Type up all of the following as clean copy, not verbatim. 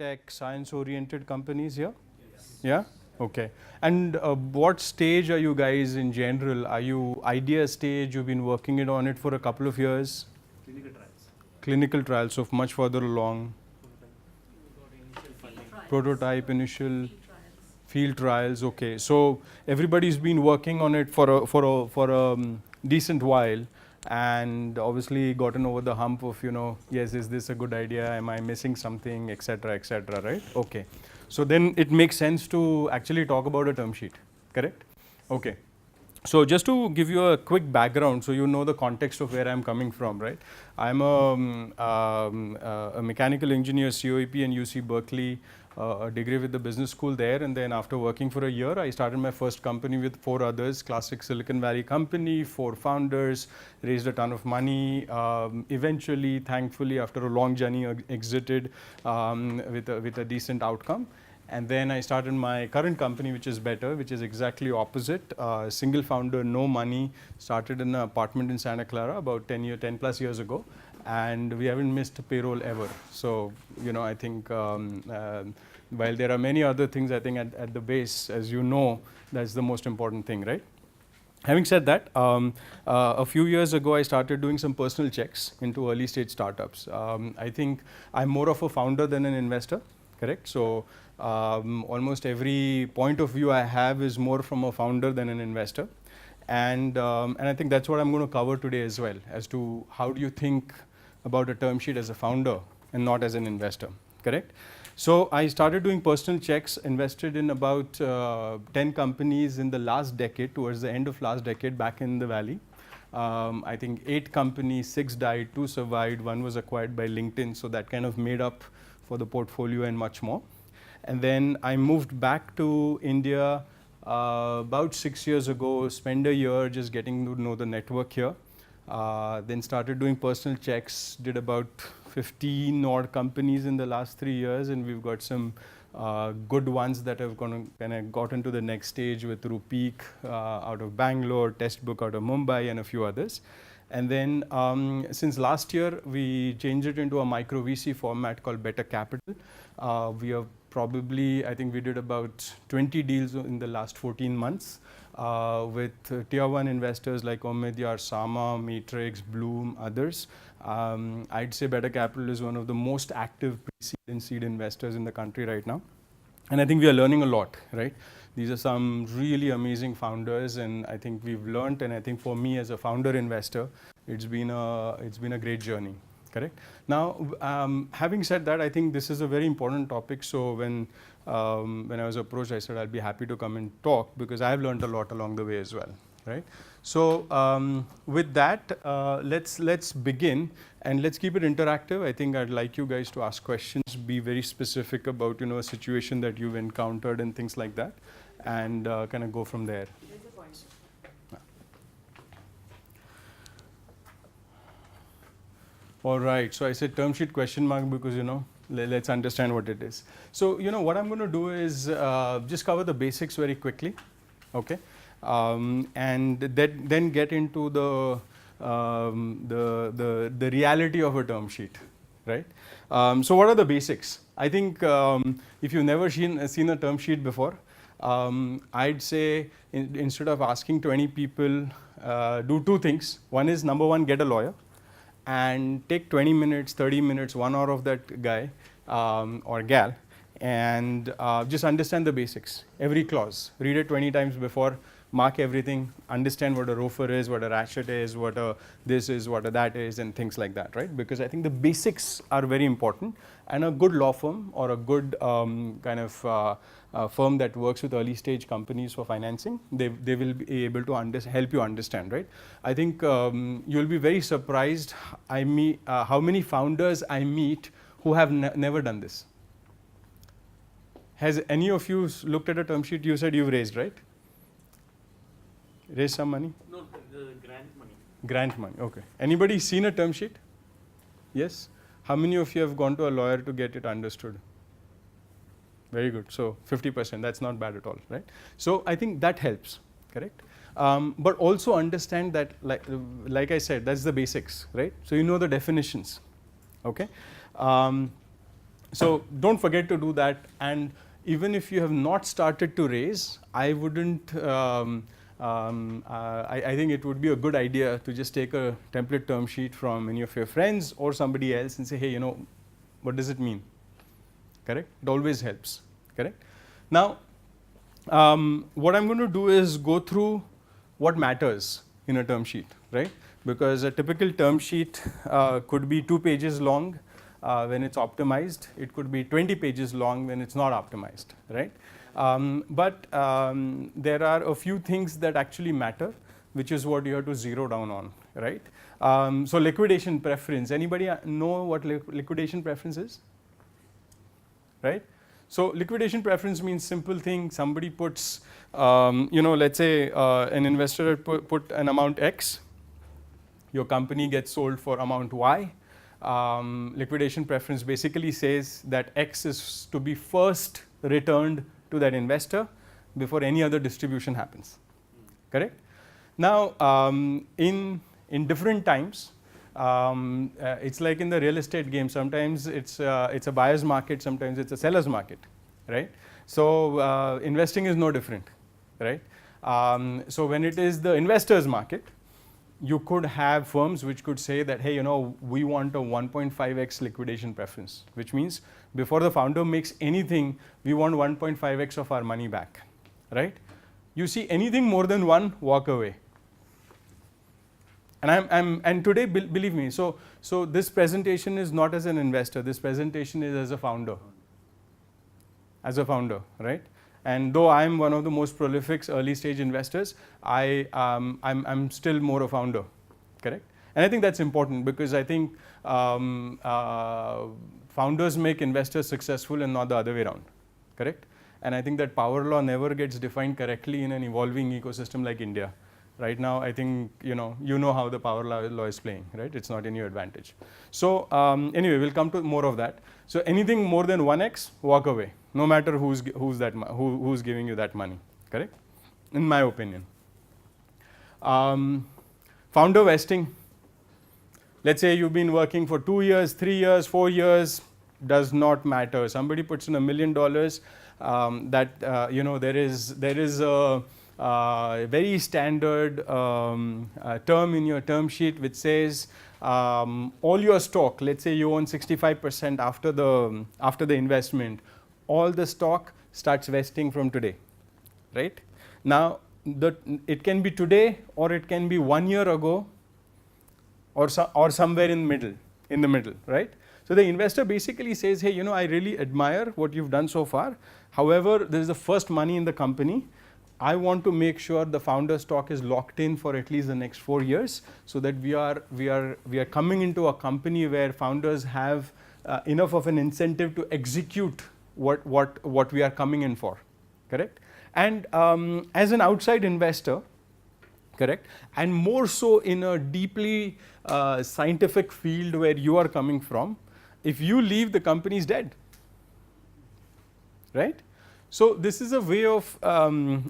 high-tech, science-oriented companies here? Yes. Yeah? Okay. And what stage are you guys in general? Are you idea stage? You've been working on it for a couple of years? Clinical trials. Clinical trials, so much further along. Prototype, initial field trials. Okay. So everybody's been working on it for a decent while, and obviously gotten over the hump of, yes, is this a good idea? Am I missing something, etc., right? Okay. So then it makes sense to actually talk about a term sheet, correct? Okay. So just to give you a quick background, so you know the context of where I'm coming from, right? I'm a mechanical engineer, COEP in UC Berkeley, a degree with the business school there, and then after working for a year, I started my first company with 4 others, classic Silicon Valley company, 4 founders, raised a ton of money, eventually, thankfully, after a long journey, exited with a decent outcome. And then I started my current company, which is Better, which is exactly opposite. Single founder, no money, started in an apartment in Santa Clara about 10 plus years ago. And we haven't missed a payroll ever. So, I think while there are many other things, I think at the base, as you know, that's the most important thing, right? Having said that, a few years ago, I started doing some personal checks into early stage startups. I think I'm more of a founder than an investor, correct? So almost every point of view I have is more from a founder than an investor. And I think that's what I'm going to cover today as well, as to how do you think about a term sheet as a founder and not as an investor, correct? So I started doing personal checks, invested in about 10 companies in the last decade, towards the end of last decade, back in the Valley. I think 8 companies, 6 died, 2 survived, 1 was acquired by LinkedIn, so that kind of made up for the portfolio and much more. And then I moved back to India about 6 years ago, spent a year just getting to know the network here. Then started doing personal checks, did about 15 odd companies in the last 3 years, and we've got some good ones that have kind of gotten to the next stage with Rupeek out of Bangalore, Testbook out of Mumbai, and a few others. And then since last year, we changed it into a micro VC format called Better Capital. We have probably, I think we did about 20 deals in the last 14 months with tier 1 investors like Omidyar, Sama, Matrix, Bloom, others. I'd say Better Capital is one of the most active pre-seed and seed investors in the country right now. And I think we are learning a lot, right? These are some really amazing founders, and I think we've learned, and I think for me as a founder investor, it's been a great journey, correct? Now, having said that, I think this is a very important topic. So when I was approached, I said I'll be happy to come and talk because I've learned a lot along the way as well, right? So with that, let's begin, and let's keep it interactive. I think I'd like you guys to ask questions, be very specific about a situation that you've encountered and things like that, and kind of go from there. All right, so I said term sheet question mark because let's understand what it is. So what I'm going to do is just cover the basics very quickly, okay, and then get into the reality of a term sheet, right? So what are the basics? I think if you've never seen a term sheet before, I'd say instead of asking 20 people, do 2 things. One is, number 1, get a lawyer and take 20 minutes, 30 minutes, 1 hour of that guy or gal, and just understand the basics. Every clause, read it 20 times before, mark everything, understand what a ROFR is, what a ratchet is, what a this is, what a that is, and things like that, right? Because I think the basics are very important, and a good law firm or a good kind of firm that works with early stage companies for financing, they will be able to help you understand, right? I think you'll be very surprised how many founders I meet who have never done this. Has any of you looked at a term sheet? You said you've raised, right? Raise some money? No, the grant money. Grant money, okay. Anybody seen a term sheet? Yes? How many of you have gone to a lawyer to get it understood? Very good. So 50%, that's not bad at all, right? So I think that helps, correct? But also understand that, like I said, that's the basics, right? So you know the definitions, okay? So don't forget to do that. And even if you have not started to raise, I wouldn't. I think it would be a good idea to just take a template term sheet from any of your friends or somebody else and say, hey, what does it mean? Correct? It always helps. Correct? Now, what I'm going to do is go through what matters in a term sheet, right? Because a typical term sheet could be 2 pages long when it's optimized. It could be 20 pages long when it's not optimized, right? But there are a few things that actually matter, which is what you have to zero down on, right? So liquidation preference. Anybody know what liquidation preference is? Right? So liquidation preference means simple thing. Somebody puts, let's say an investor put an amount X. Your company gets sold for amount Y. Liquidation preference basically says that X is to be first returned to that investor before any other distribution happens. Correct? Now, in different times, it's like in the real estate game. Sometimes it's a buyer's market, sometimes it's a seller's market, right? So investing is no different, right? So when it is the investor's market, you could have firms which could say that, hey, we want a 1.5x liquidation preference, which means before the founder makes anything, we want 1.5x of our money back, right? You see anything more than 1, walk away. And today, believe me, so this presentation is not as an investor. This presentation is as a founder. As a founder, right? And though I am one of the most prolific early stage investors, I'm still more a founder, correct? And I think that's important because I think founders make investors successful and not the other way around, correct? And I think that power law never gets defined correctly in an evolving ecosystem like India. Right now, I think you know how the power law is playing, right? It's not in your advantage. So anyway, we'll come to more of that. So anything more than 1x, walk away, no matter who's giving you that money, correct? In my opinion. Founder vesting. Let's say you've been working for 2 years, 3 years, 4 years, does not matter. Somebody puts in $1 million. There is a very standard term in your term sheet which says all your stock, let's say you own 65% after the investment, all the stock starts vesting from today, right? Now, it can be today or it can be 1 year ago or somewhere in the middle, right? So the investor basically says, hey, I really admire what you've done so far. However, this is the first money in the company. I want to make sure the founder stock is locked in for at least the next 4 years, so that we are coming into a company where founders have enough of an incentive to execute what we are coming in for, correct? And as an outside investor, correct, and more so in a deeply scientific field where you are coming from, if you leave, the company is dead, right? So this is a way of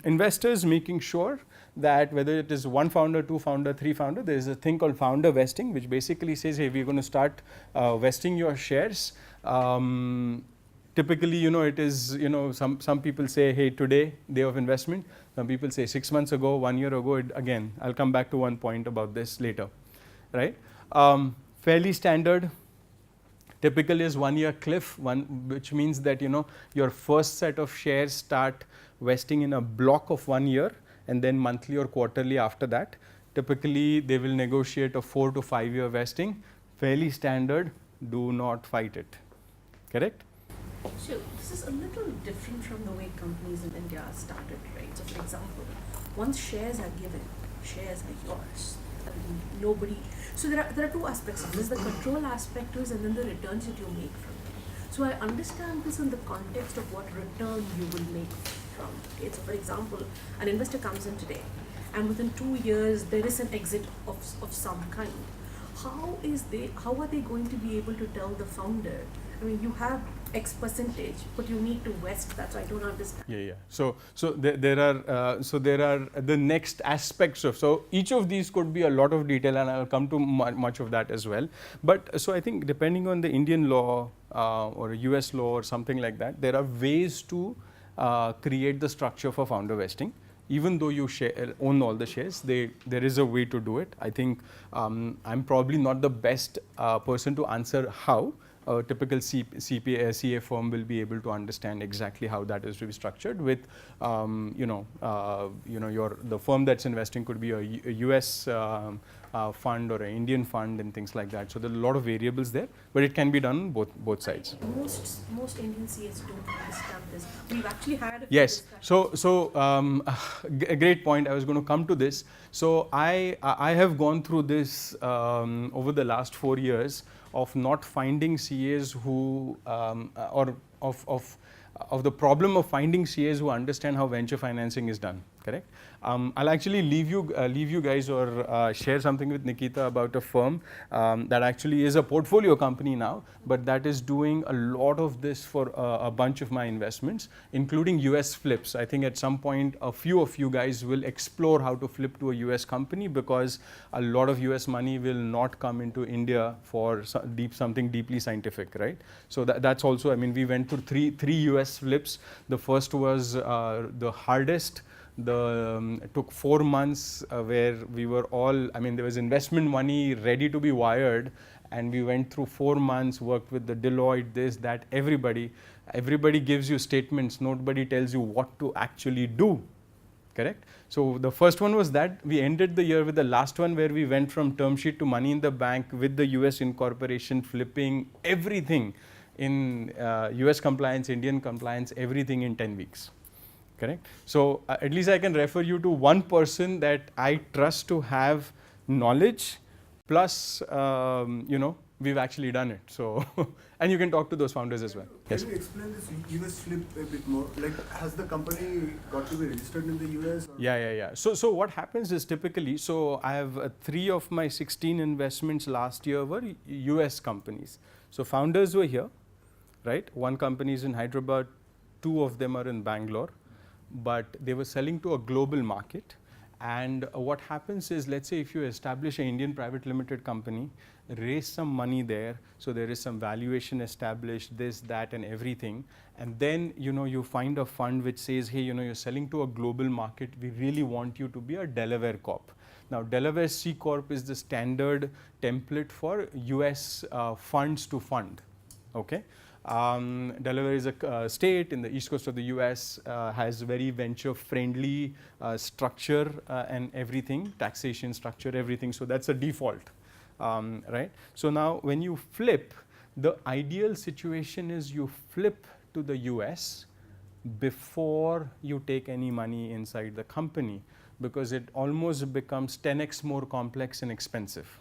investors making sure that whether it is 1 founder, 2 founder, 3 founder, there is a thing called founder vesting, which basically says, hey, we're going to start vesting your shares. Typically, it is, some people say, hey, today, day of investment. Some people say 6 months ago, 1 year ago. Again, I'll come back to one point about this later, right? Fairly standard. Typically is 1 year cliff, which means that your first set of shares start vesting in a block of 1 year, and then monthly or quarterly after that. Typically, they will negotiate a 4 to 5 year vesting. Fairly standard. Do not fight it. Correct? So this is a little different from the way companies in India are started, right? So for example, once shares are given, shares are yours. Nobody. So there are 2 aspects of this. The control aspect is, and then the returns that you make from it. So I understand this in the context of what return you will make from it. So for example, an investor comes in today, and within 2 years there is an exit of some kind. How are they going to be able to tell the founder? I mean, you have X percentage, but you need to vest that. So I don't understand. Yeah. So there are the next aspects of, so each of these could be a lot of detail, and I'll come to much of that as well. But so I think depending on the Indian law or a US law or something like that, there are ways to create the structure for founder vesting. Even though you own all the shares, there is a way to do it. I think I'm probably not the best person to answer how. A typical CA firm will be able to understand exactly how that is to be structured. With the firm that's investing could be a US fund or an Indian fund and things like that. So there are a lot of variables there, but it can be done both sides. Most Indian CAs don't understand this. We've actually had a few Yes. discussions. So a great point. I was going to come to this. So I have gone through this over the last 4 years of not finding CAs who or of the problem of finding CAs who understand how venture financing is done. Correct. I'll actually leave you guys or share something with Nikita about a firm that actually is a portfolio company now, but that is doing a lot of this for a bunch of my investments, including US flips. I think at some point a few of you guys will explore how to flip to a US company, because a lot of US money will not come into India for something deeply scientific, right? So that's also, I mean, we went through three US flips. The first was the hardest. Took 4 months where we were all, I mean, there was investment money ready to be wired, and we went through 4 months, worked with the Deloitte, this, that, everybody gives you statements, nobody tells you what to actually do. Correct. So the first one was that. We ended the year with the last one where we went from term sheet to money in the bank with the US incorporation, flipping everything in US compliance, Indian compliance, everything in 10 weeks. Correct. So at least I can refer you to one person that I trust to have knowledge, plus we've actually done it. So and you can talk to those founders as well. Can you explain this US flip a bit more? Like, has the company got to be registered in the US? Or? Yeah. So what happens is typically, so I have 3 of my 16 investments last year were US companies. So founders were here, right? 1 company is in Hyderabad, 2 of them are in Bangalore. But they were selling to a global market. And what happens is, let's say if you establish an Indian private limited company, raise some money there, so there is some valuation established, this, that, and everything, and then you find a fund which says, hey, you're selling to a global market, we really want you to be a Delaware Corp. Now Delaware C Corp is the standard template for US funds to fund. Okay. Delaware is a state in the east coast of the US, has very venture friendly structure and everything, taxation structure, everything. So that's a default, right? So now when you flip, the ideal situation is you flip to the US before you take any money inside the company, because it almost becomes 10x more complex and expensive.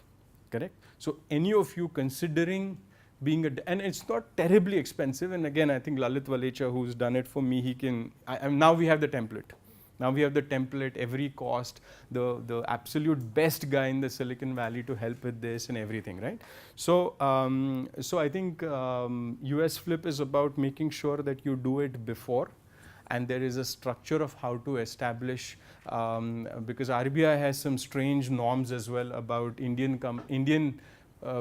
Correct? So any of you considering being and it's not terribly expensive, and again I think Lalit Valecha, who's done it for me, he can, now we have the template. Now we have the template, every cost, the absolute best guy in the Silicon Valley to help with this and everything, right? So so I think US flip is about making sure that you do it before, and there is a structure of how to establish, because RBI has some strange norms as well about Indian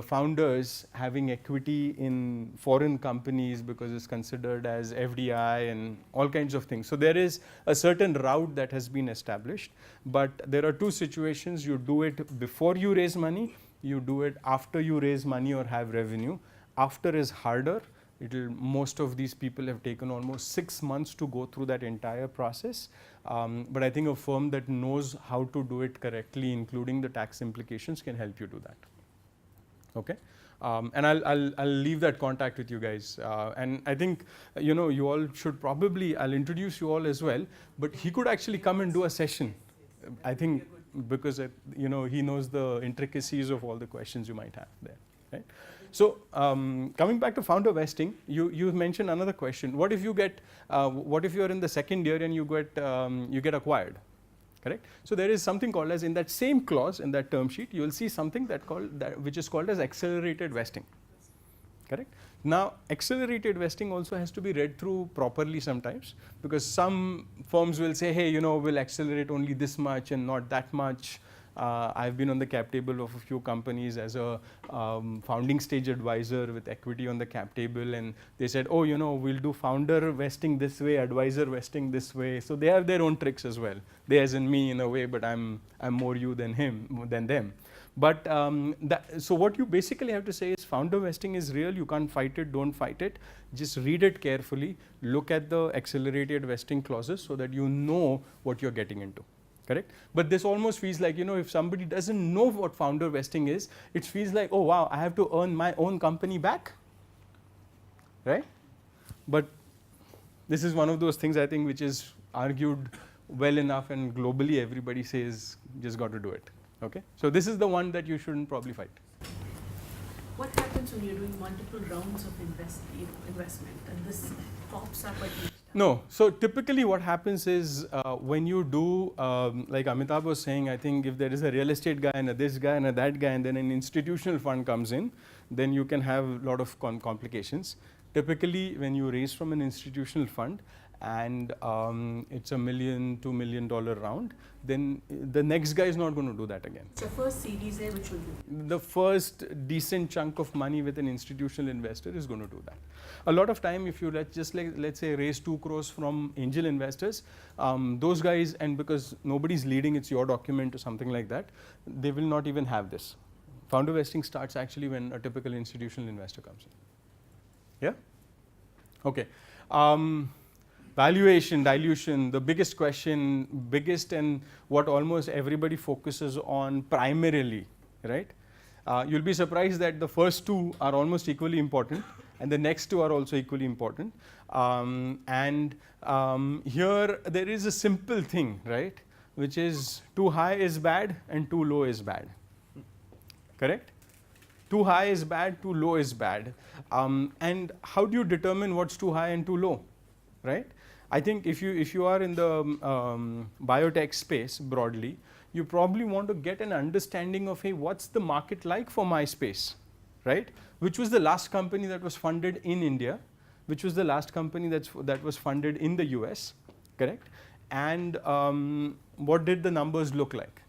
founders having equity in foreign companies, because it's considered as FDI and all kinds of things. So there is a certain route that has been established, but there are 2 situations. You do it before you raise money, you do it after you raise money or have revenue. After is harder. Most of these people have taken almost 6 months to go through that entire process. But I think a firm that knows how to do it correctly, including the tax implications, can help you do that. Okay, and I'll leave that contact with you guys, and I think you all should probably, I'll introduce you all as well, but he could actually come and do a session, I think, because he knows the intricacies of all the questions you might have there, right? So coming back to founder vesting, you mentioned another question. What if you get what if you are in the second year and you get acquired? Correct. So there is something called as, in that same clause in that term sheet, you will see something which is called as accelerated vesting. correct? Now, accelerated vesting also has to be read through properly sometimes, because some firms will say, hey, we'll accelerate only this much and not that much. I've been on the cap table of a few companies as a founding stage advisor with equity on the cap table, and they said, oh, we'll do founder vesting this way, advisor vesting this way. So they have their own tricks as well. They as in me in a way, but I'm more you than them. But so what you basically have to say is founder vesting is real. You can't fight it. Don't fight it. Just read it carefully. Look at the accelerated vesting clauses so that you know what you're getting into. Correct? But this almost feels like, if somebody doesn't know what founder vesting is, it feels like, oh wow, I have to earn my own company back, right? But this is one of those things I think which is argued well enough, and globally everybody says just got to do it. Okay? So this is the one that you shouldn't probably fight. What happens when you're doing multiple rounds of investment and this pops up at each time? No. So typically what happens is when you do, like Amitabh was saying, I think if there is a real estate guy and a this guy and a that guy and then an institutional fund comes in, then you can have a lot of complications. Typically when you raise from an institutional fund and it's $1 million, $2 million round, then the next guy is not going to do that again. So first Series A, which will give? The first decent chunk of money with an institutional investor is going to do that. A lot of time, if you let's say raise 2 crores from angel investors, those guys, and because nobody's leading, it's your document or something like that, they will not even have this. Founder vesting starts actually when a typical institutional investor comes in. Yeah? Okay. Valuation, dilution, the biggest question, and what almost everybody focuses on primarily, right? You'll be surprised that the first two are almost equally important and the next two are also equally important. Here there is a simple thing, right? Which is too high is bad and too low is bad, correct? Too high is bad, too low is bad. And how do you determine what's too high and too low, right? I think if you are in the biotech space broadly, you probably want to get an understanding of, hey, what's the market like for my space, right? Which was the last company that was funded in India? Which was the last company that was funded in the US, correct? And what did the numbers look like,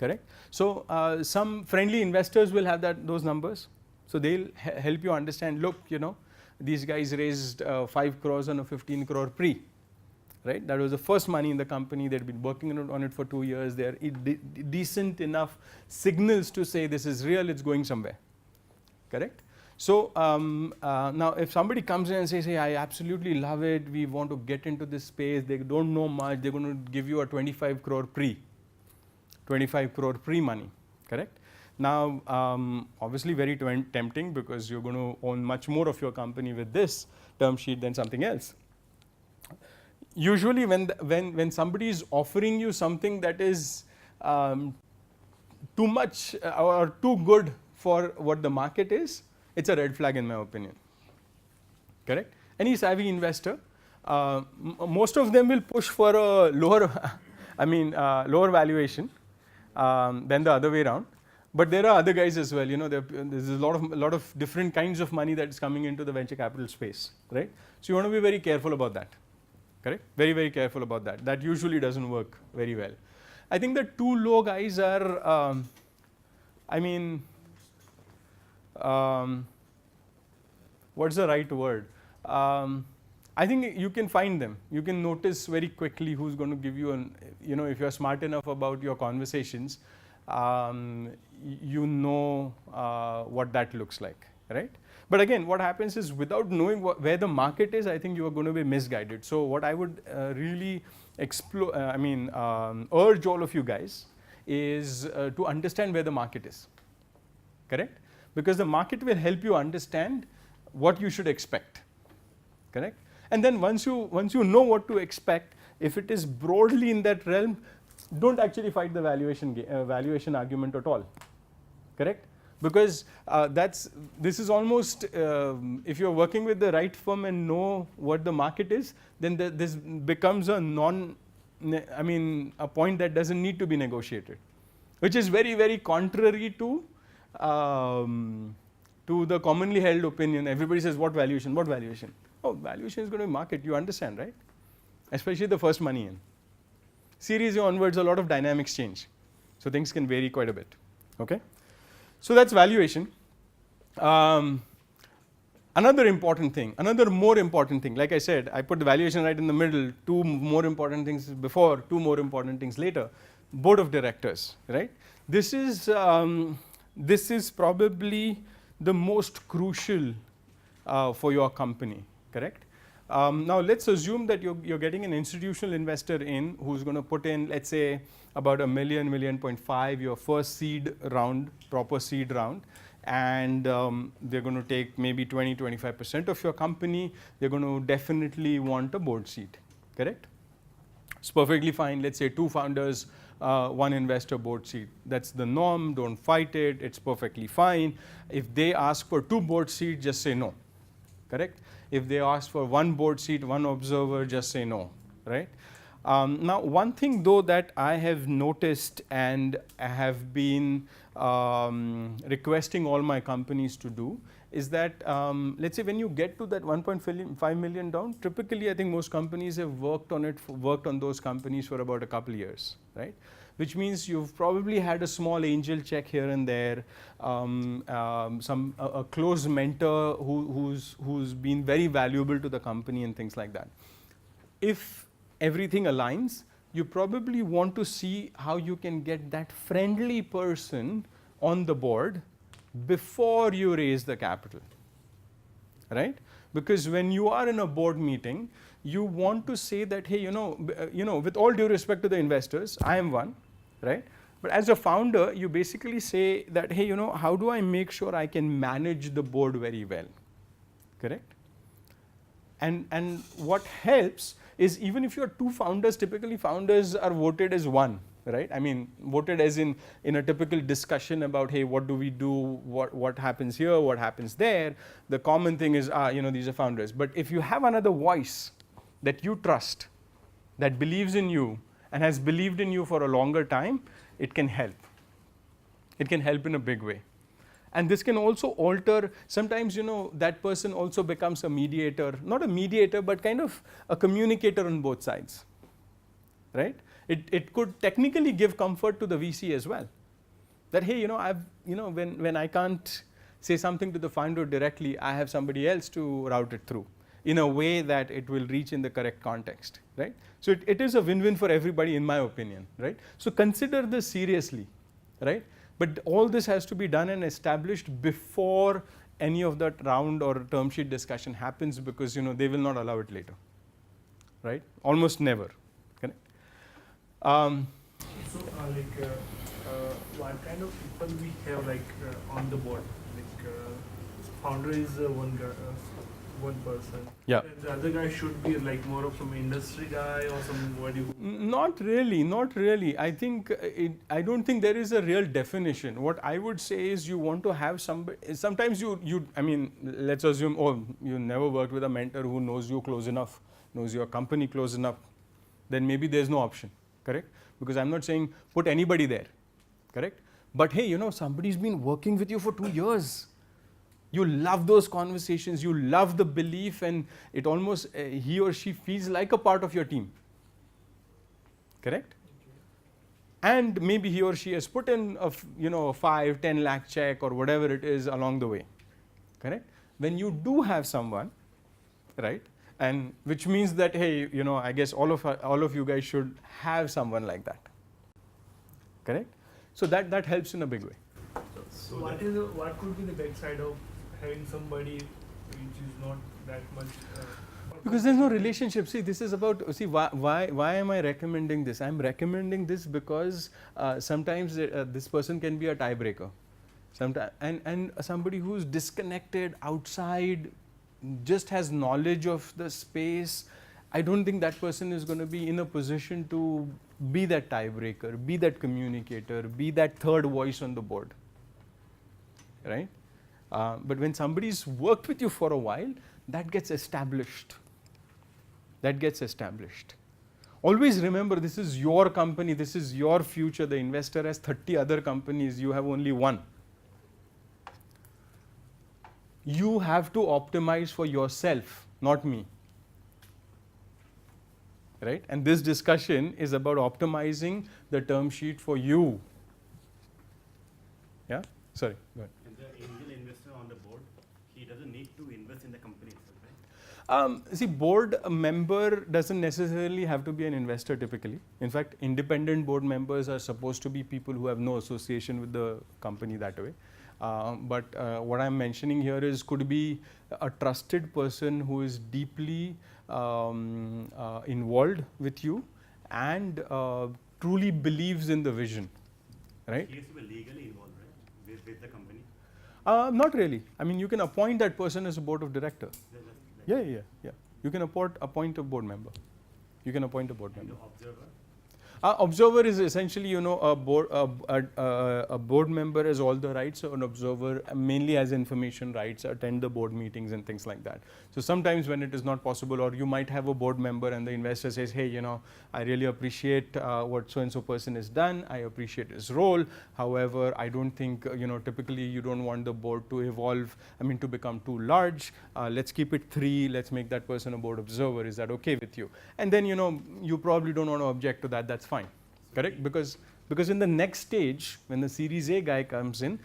correct? So some friendly investors will have those numbers. So they'll help you understand, look, these guys raised 5 crores on a 15 crore pre, right? That was the first money in the company. They'd been working on it for 2 years. They're decent enough signals to say this is real, it's going somewhere, correct? So now if somebody comes in and says, hey, I absolutely love it, we want to get into this space, they don't know much, they're going to give you a 25 crore pre money, correct? Now, obviously very tempting because you're going to own much more of your company with this term sheet than something else. Usually when somebody is offering you something that is too much or too good for what the market is, it's a red flag in my opinion, correct? Any savvy investor, most of them will push for a lower, lower valuation than the other way around. But there are other guys as well. There's a lot of different kinds of money that's coming into the venture capital space, right? So you want to be very careful about that, correct? Very, very careful about that. That usually doesn't work very well. I think the too low guys are, what's the right word? I think you can find them. You can notice very quickly who's going to give you if you're smart enough about your conversations, what that looks like, right? But again, what happens is without knowing where the market is, I think you are going to be misguided. So what I would really urge all of you guys is to understand where the market is, correct? Because the market will help you understand what you should expect, correct? And then once you know what to expect, if it is broadly in that realm, don't actually fight the valuation argument at all, correct? Because this is almost, if you're working with the right firm and know what the market is, then this becomes a point that doesn't need to be negotiated, which is very, very contrary to to the commonly held opinion. Everybody says, what valuation, what valuation? Oh, valuation is going to be market, you understand, right? Especially the first money in. Series A onwards, a lot of dynamics change. So things can vary quite a bit, okay? So that's valuation. Another important thing, another more important thing, like I said, I put the valuation right in the middle, two more important things before, two more important things later. Board of directors, right? This is probably the most crucial for your company, correct? Now let's assume that you're getting an institutional investor in who's going to put in, let's say, about $1 million, $1.5 million, your first seed round, proper seed round, and they're going to take maybe 20-25% of your company. They're going to definitely want a board seat, correct? It's perfectly fine. Let's say 2 founders, 1 investor, board seat. That's the norm. Don't fight it. It's perfectly fine. If they ask for 2 board seats, just say no, correct? If they ask for 1 board seat, 1 observer, just say no, right? Now, one thing though that I have noticed and I have been requesting all my companies to do is that, let's say when you get to that 1.5 million down, typically I think most companies have worked on those companies for about a couple of years, right? Which means you've probably had a small angel check here and there, a close mentor who's been very valuable to the company and things like that. If everything aligns, you probably want to see how you can get that friendly person on the board before you raise the capital, right? Because when you are in a board meeting, you want to say that, hey, with all due respect to the investors, I am one, right? But as a founder, you basically say that, hey, how do I make sure I can manage the board very well, correct? And what helps is even if you are 2 founders, typically founders are voted as 1, right? I mean, voted as in a typical discussion about, hey, what do we do? What happens here? What happens there? The common thing is, these are founders. But if you have another voice that you trust, that believes in you and has believed in you for a longer time, it can help. It can help in a big way. And this can also alter, sometimes that person also becomes a mediator, not a mediator, but kind of a communicator on both sides, right? It could technically give comfort to the VC as well. That, hey, when I can't say something to the founder directly, I have somebody else to route it through in a way that it will reach in the correct context, right? So it is a win-win for everybody, in my opinion, right? So consider this seriously, right? But all this has to be done and established before any of that round or term sheet discussion happens, because they will not allow it later, right? Almost never. Correct? So, what kind of people we have on the board? Founder is one person. Yeah. And the other guy should be more of some industry guy or somebody. Not really. I think I don't think there is a real definition. What I would say is you want to have somebody. Sometimes I mean, let's assume, you never worked with a mentor who knows you close enough, knows your company close enough. Then maybe there's no option, correct? Because I'm not saying put anybody there, correct? But hey, somebody's been working with you for 2 years. You love those conversations, you love the belief, and it almost, he or she feels like a part of your team, correct? And maybe he or she has put in a 5-10 lakh check or whatever it is along the way, correct? When you do have someone, right, and which means that, hey, I guess all of you guys should have someone like that, correct? So that helps in a big way. So what could be the backside of having somebody which is not that much? Because there's no relationship. See, this is about, why am I recommending this? I'm recommending this because sometimes this person can be a tiebreaker. Sometimes, and somebody who's disconnected outside, just has knowledge of the space, I don't think that person is going to be in a position to be that tiebreaker, be that communicator, be that third voice on the board, right? But when somebody's worked with you for a while, that gets established. That gets established. Always remember, this is your company, this is your future. The investor has 30 other companies, you have only one. you have to optimize for yourself, not me. Right? And this discussion is about optimizing the term sheet for you. Yeah? Sorry, go ahead. And the angel investor on the board, he doesn't need to invest in the company itself, right? See, board member doesn't necessarily have to be an investor typically. In fact, independent board members are supposed to be people who have no association with the company that way. But what I'm mentioning here is could be a trusted person who is deeply involved with you and truly believes in the vision, right? He has to be legally involved, right, with the company. Not really. I mean, you can appoint that person as a board of director. Yeah. You can appoint a board member. You can appoint a board member. And the observer. Observer is essentially, a board member has all the rights. So an observer mainly has information rights, attend the board meetings and things like that. So sometimes when it is not possible, or you might have a board member and the investor says, hey, I really appreciate what so and so person has done. I appreciate his role. However, I don't think, typically you don't want the board to evolve. to become too large. Let's keep it 3. Let's make that person a board observer. Is that okay with you? And then, you probably don't want to object to that. That's fine, correct? Because in the next stage, when the Series A guy comes in,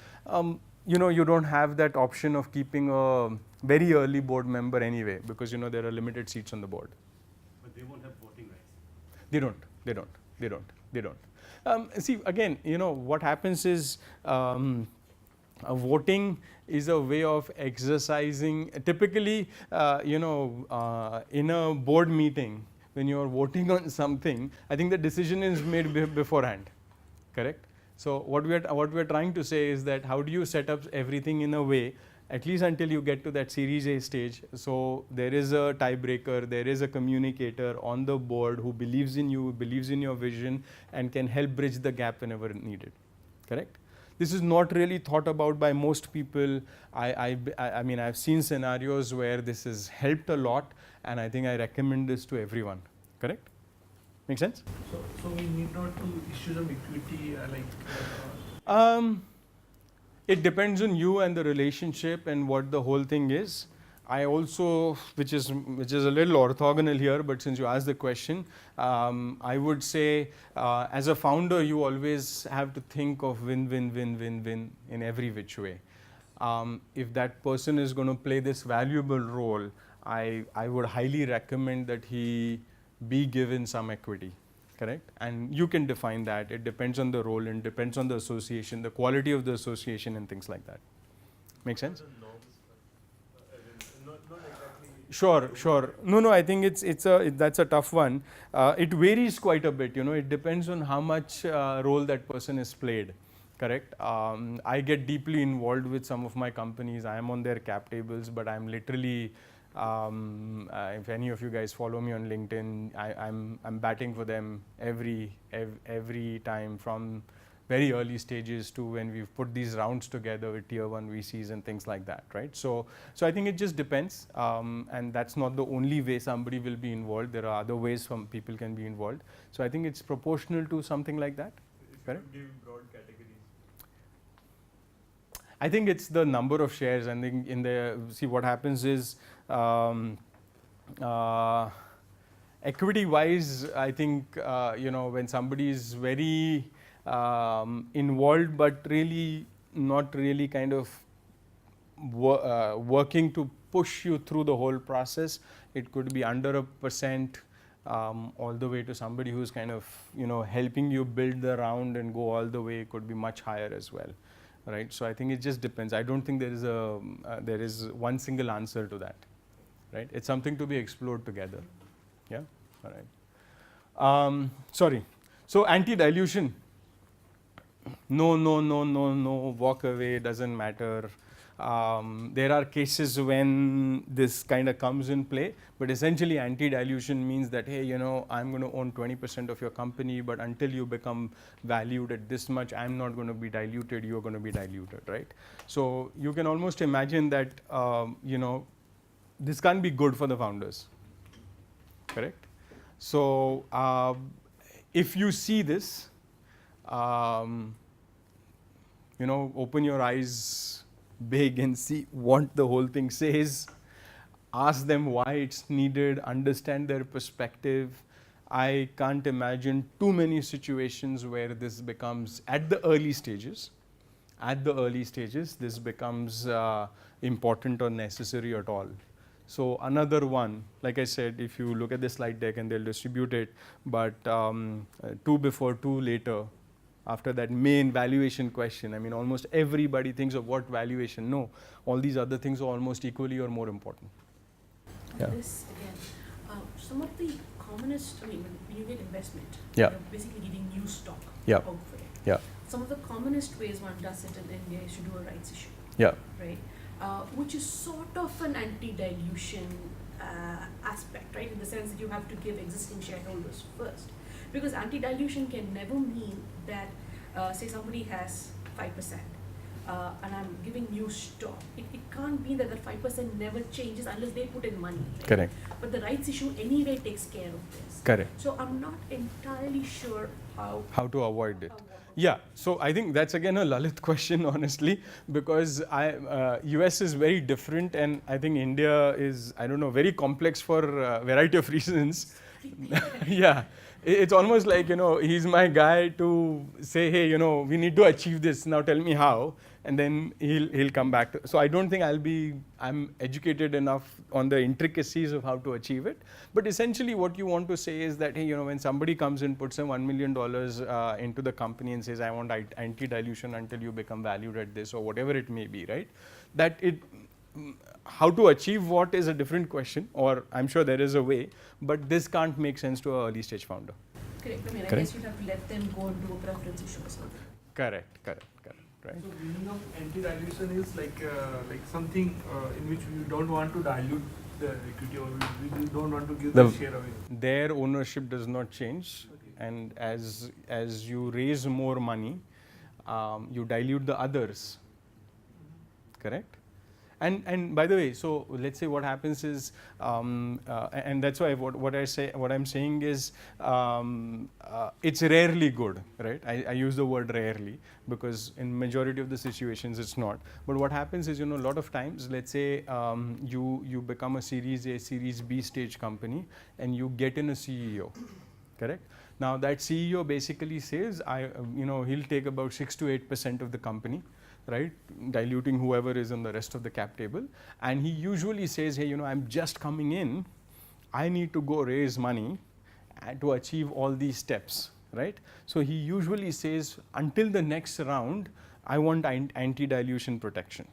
you don't have that option of keeping a very early board member anyway, because there are limited seats on the board. But they won't have voting rights. They don't. See, again, what happens is voting is a way of exercising. Typically, in a board meeting, when you are voting on something, I think the decision is made beforehand, correct? So what we are trying to say is that how do you set up everything in a way, at least until you get to that Series A stage, so there is a tiebreaker, there is a communicator on the board who believes in you, believes in your vision, and can help bridge the gap whenever needed, correct? This is not really thought about by most people. I've seen scenarios where this has helped a lot, and I think I recommend this to everyone. Correct? Make sense? So we need not to issue some equity It depends on you and the relationship and what the whole thing is. I also, which is a little orthogonal here, but since you asked the question, I would say as a founder, you always have to think of win in every which way. If that person is going to play this valuable role, I would highly recommend that he be given some equity, correct? And you can define that. It depends on the role and depends on the association, the quality of the association and things like that. Make sense? Sure. No, I think that's a tough one. It varies quite a bit, it depends on how much role that person has played, correct? I get deeply involved with some of my companies. I am on their cap tables, but I'm literally, if any of you guys follow me on LinkedIn, I'm batting for them every time, from very early stages to when we've put these rounds together with tier 1 VCs and things like that, right? So I think it just depends, and that's not the only way somebody will be involved. There are other ways some people can be involved. So I think it's proportional to something like that, correct? Give broad categories. I think it's the number of shares. I think see what happens is equity wise, I think when somebody is very involved but really not really kind of working to push you through the whole process, it could be under 1%, all the way to somebody who's kind of helping you build the round and go all the way. It could be much higher as well, right? So I think it just depends. I don't think there is one single answer to that, right? It's something to be explored together. Yeah, all right. Sorry. So anti-dilution. No, walk away, doesn't matter. There are cases when this kind of comes in play, but essentially anti-dilution means that, hey, I'm going to own 20% of your company, but until you become valued at this much, I'm not going to be diluted, you're going to be diluted, right? So you can almost imagine that, this can't be good for the founders, correct? So if you see this, open your eyes big and see what the whole thing says, ask them why it's needed, understand their perspective. I can't imagine too many situations where this becomes, at the early stages, this becomes important or necessary at all. So another one, like I said, if you look at the slide deck and they'll distribute it, but 2 before, 2 later, after that main valuation question, I mean, almost everybody thinks of what valuation. No, all these other things are almost equally or more important. Yeah. This again, some of the commonest, I mean, when you get investment, Yeah. you're basically getting new stock Yeah. out for it. Yeah. Some of the commonest ways one does it in India is to do a rights issue, Yeah. right? Which is sort of an anti-dilution aspect, right? In the sense that you have to give existing shareholders first. Because anti-dilution can never mean that, say somebody has 5%, and I'm giving new stock. It can't be that the 5% never changes unless they put in money. Right? Correct. But the rights issue anyway takes care of this. Correct. So I'm not entirely sure How to avoid it. Yeah, so I think that's again a Lalit question, honestly, because US is very different, and I think India is, I don't know, very complex for a variety of reasons. Yeah, it's almost like, he's my guy to say, hey, we need to achieve this, now tell me how, and then he'll come back. So I don't think I'm educated enough on the intricacies of how to achieve it. But essentially what you want to say is that, hey, when somebody comes and puts in $1 million into the company and says, I want anti-dilution until you become valued at this, or whatever it may be, right? How to achieve what is a different question, or I'm sure there is a way, but this can't make sense to an early stage founder. Correct. I mean, I Correct. guess you'd have to let them go and do a preference issue or something. Correct, right? So meaning of anti-dilution is like something in which we don't want to dilute the equity, or we don't want to give the share away. Their ownership does not change, Okay. and as you raise more money, you dilute the others. Correct? And by the way, so let's say what happens is, and that's why what I'm saying is, it's rarely good, right? I use the word rarely because in majority of the situations it's not. But what happens is, a lot of times, let's say you become a Series A, Series B stage company, and you get in a CEO, correct? Now that CEO basically says, he'll take about 6 to 8% of the company, right, diluting whoever is on the rest of the cap table, and he usually says, hey, I'm just coming in, I need to go raise money to achieve all these steps, right? So he usually says, until the next round, I want anti-dilution protection,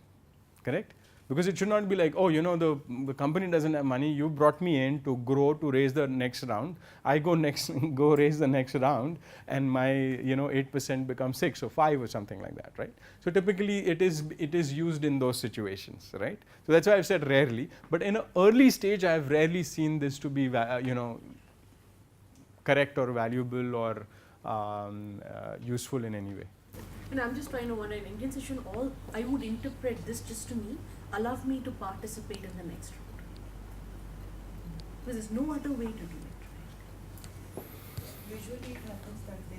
correct? Because it should not be like, oh, the company doesn't have money, you brought me in to grow, to raise the next round, I go raise the next round, and my 8% becomes 6 or 5 or something like that, right? So typically it is used in those situations, right? So that's why I've said rarely, but in an early stage I've rarely seen this to be correct or valuable or useful in any way. And I'm just trying to wonder, in Indian session, I would interpret this just to me, allow me to participate in the next round. Because there's no other way to do it, right? Usually it happens that they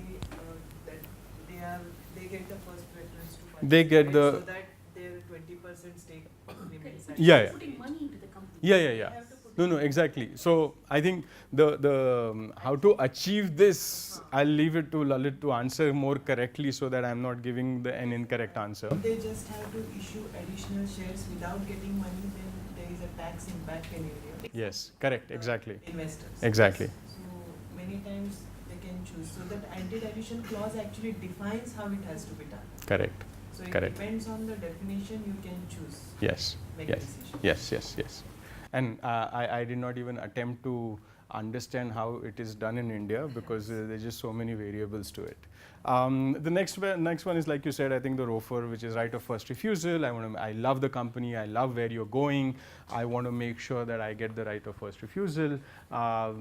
get the first preference to participate, They get the- so that their 20% stake remains. at Yeah, the Putting stage. money into the company. Yeah. They have to put No, exactly. So I think the how to achieve this, I'll leave it to Lalit to answer more correctly so that I'm not giving an incorrect answer. If they just have to issue additional shares without getting money, then there is a tax impact in India. Yes, correct, exactly. Investors. Exactly. So many times they can choose. So that anti-dilution clause actually defines how it has to be done. Correct. So it Correct. depends on the definition, you can choose. Yes. Make a Yes. decision. Yes. And I did not even attempt to understand how it is done in India because there's just so many variables to it. The next one is, like you said, I think the ROFR, which is right of first refusal. I love the company. I love where you're going. I want to make sure that I get the right of first refusal,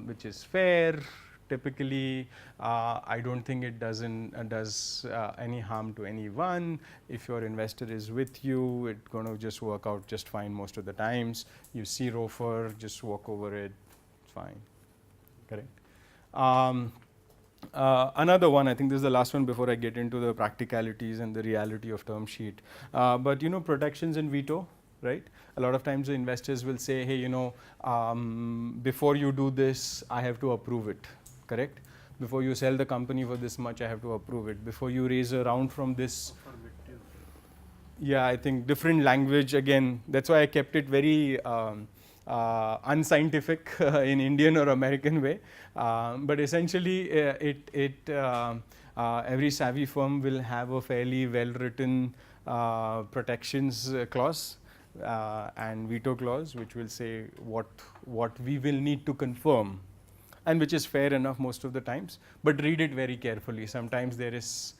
which is fair. Typically, I don't think it does any harm to anyone. If your investor is with you, it's going to just work out just fine most of the times. You see ROFR, just walk over it, it's fine. Correct. Another one, I think this is the last one before I get into the practicalities and the reality of term sheet. But protections in veto, right? A lot of times the investors will say, hey, before you do this, I have to approve it, correct? Before you sell the company for this much, I have to approve it. Before you raise a round from this. Yeah, I think different language again. That's why I kept it very unscientific in Indian or American way. But essentially, every savvy firm will have a fairly well-written protections clause and veto clause, which will say what we will need to confirm, and which is fair enough most of the times. But read it very carefully. Sometimes there is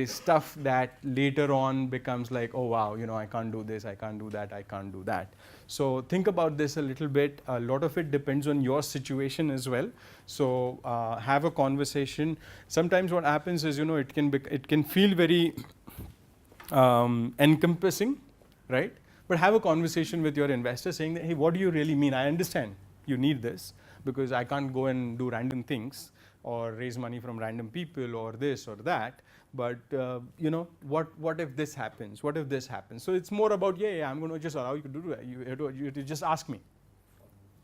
stuff that later on becomes like, oh wow, I can't do this, I can't do that, I can't do that. So think about this a little bit. A lot of it depends on your situation as well. So have a conversation. Sometimes what happens is, it can feel very encompassing, right? But have a conversation with your investor saying that, hey, what do you really mean? I understand you need this because I can't go and do random things or raise money from random people or this or that. But what if this happens? What if this happens? So it's more about, I'm going to just allow you to do that. You have to just ask me,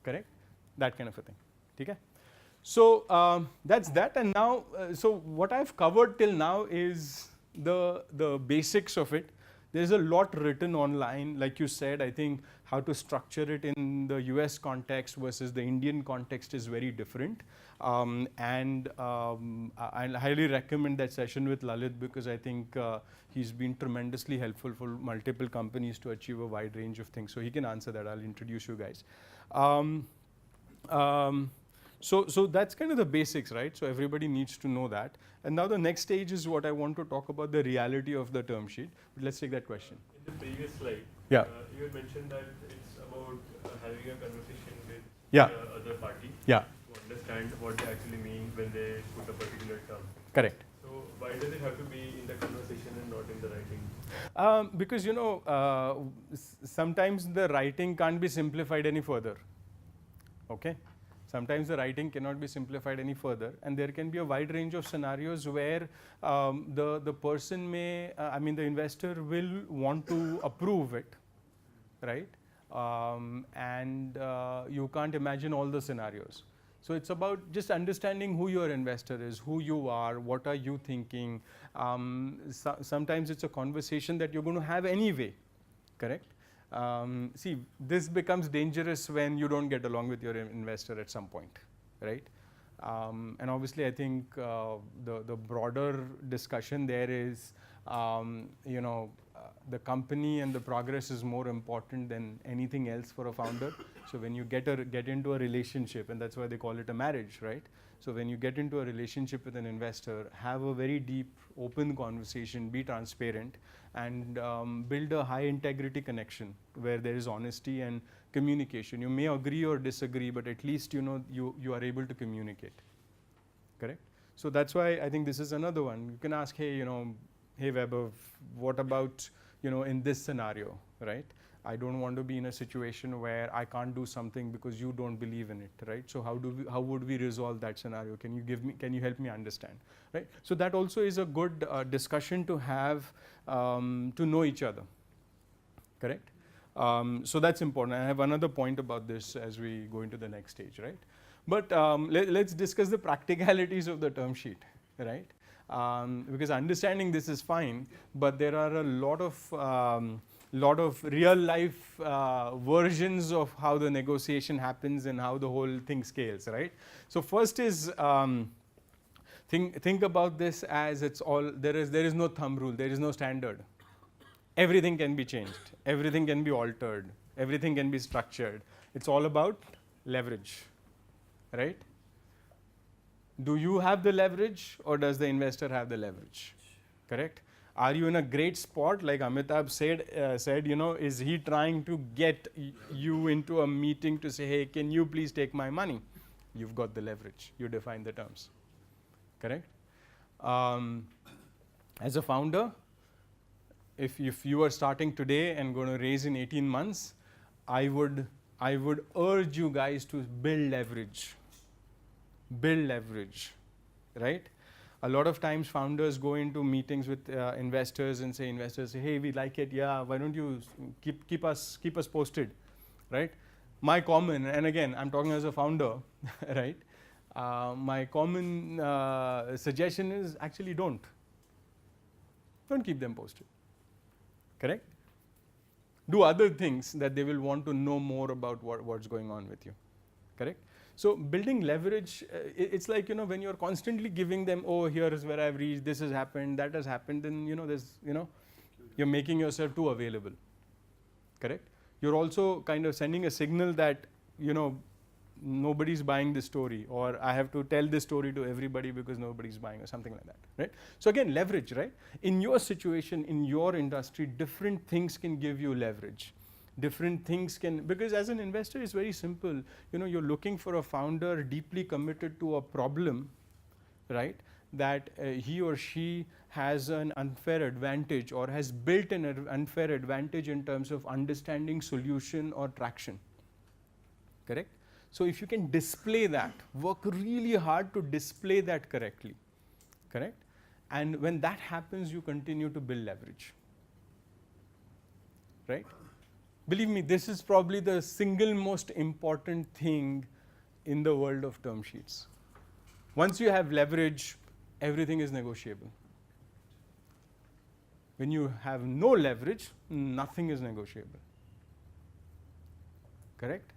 correct? That kind of a thing. Okay? So that's that. And now, so what I've covered till now is the basics of it. There's a lot written online, like you said. I think how to structure it in the US context versus the Indian context is very different. I'll highly recommend that session with Lalit because I think he's been tremendously helpful for multiple companies to achieve a wide range of things. So he can answer that. I'll introduce you guys. So that's kind of the basics, right? So everybody needs to know that. And now the next stage is what I want to talk about, the reality of the term sheet. But let's take that question. In the previous slide, yeah. You had mentioned that it's about having a conversation with yeah. the other party yeah. to understand what they actually mean when they put a particular term. Correct. So why does it have to be in the conversation and not in the writing? Because sometimes the writing can't be simplified any further. Okay. Sometimes the writing cannot be simplified any further, and there can be a wide range of scenarios where the person may, the investor will want to approve it, right? You can't imagine all the scenarios. So it's about just understanding who your investor is, who you are, what are you thinking. Sometimes it's a conversation that you're going to have anyway, correct? See, this becomes dangerous when you don't get along with your investor at some point, right? And obviously, I think the broader discussion there is, the company and the progress is more important than anything else for a founder. So when you get into a relationship, and that's why they call it a marriage, right? So when you get into a relationship with an investor, have a very deep, open conversation, be transparent, and build a high integrity connection where there is honesty and communication. You may agree or disagree, but at least you are able to communicate. Correct? So that's why I think this is another one. You can ask, hey, hey Vaibhav, what about in this scenario, right? I don't want to be in a situation where I can't do something because you don't believe in it, right? So how would we resolve that scenario? Can you help me understand, right? So that also is a good discussion to have to know each other, correct? So that's important. I have another point about this as we go into the next stage, right? But let's discuss the practicalities of the term sheet, right? Because understanding this is fine, but there are a lot of real life versions of how the negotiation happens and how the whole thing scales, right? So first is think about this as it's all there is no thumb rule, there is no standard. Everything can be changed, everything can be altered, everything can be structured. It's all about leverage, right? Do you have the leverage or does the investor have the leverage? Correct? Are you in a great spot, like Amitabh said, is he trying to get you into a meeting to say, hey, can you please take my money? You've got the leverage. You define the terms. Correct? As a founder, if you are starting today and going to raise in 18 months, I would urge you guys to build leverage. Build leverage, right? A lot of times founders go into meetings with investors and investors say, hey, we like it, yeah, why don't you keep us posted, right? My common, and again, I'm talking as a founder, right? My common suggestion is actually don't keep them posted, correct? Do other things that they will want to know more about what's going on with you, correct? So building leverage, it's like, when you're constantly giving them, oh, here is where I've reached, this has happened, that has happened, then, you're making yourself too available, correct? You're also kind of sending a signal that, nobody's buying this story, or I have to tell this story to everybody because nobody's buying, or something like that, right? So again, leverage, right? In your situation, in your industry, different things can give you leverage. Different things can, because as an investor, it's very simple. You're looking for a founder deeply committed to a problem, right? That he or she has an unfair advantage or has built an unfair advantage in terms of understanding solution or traction, correct? So if you can display that, work really hard to display that correctly, correct? And when that happens, you continue to build leverage, right? Believe me, this is probably the single most important thing in the world of term sheets. Once you have leverage, everything is negotiable. When you have no leverage, nothing is negotiable, correct?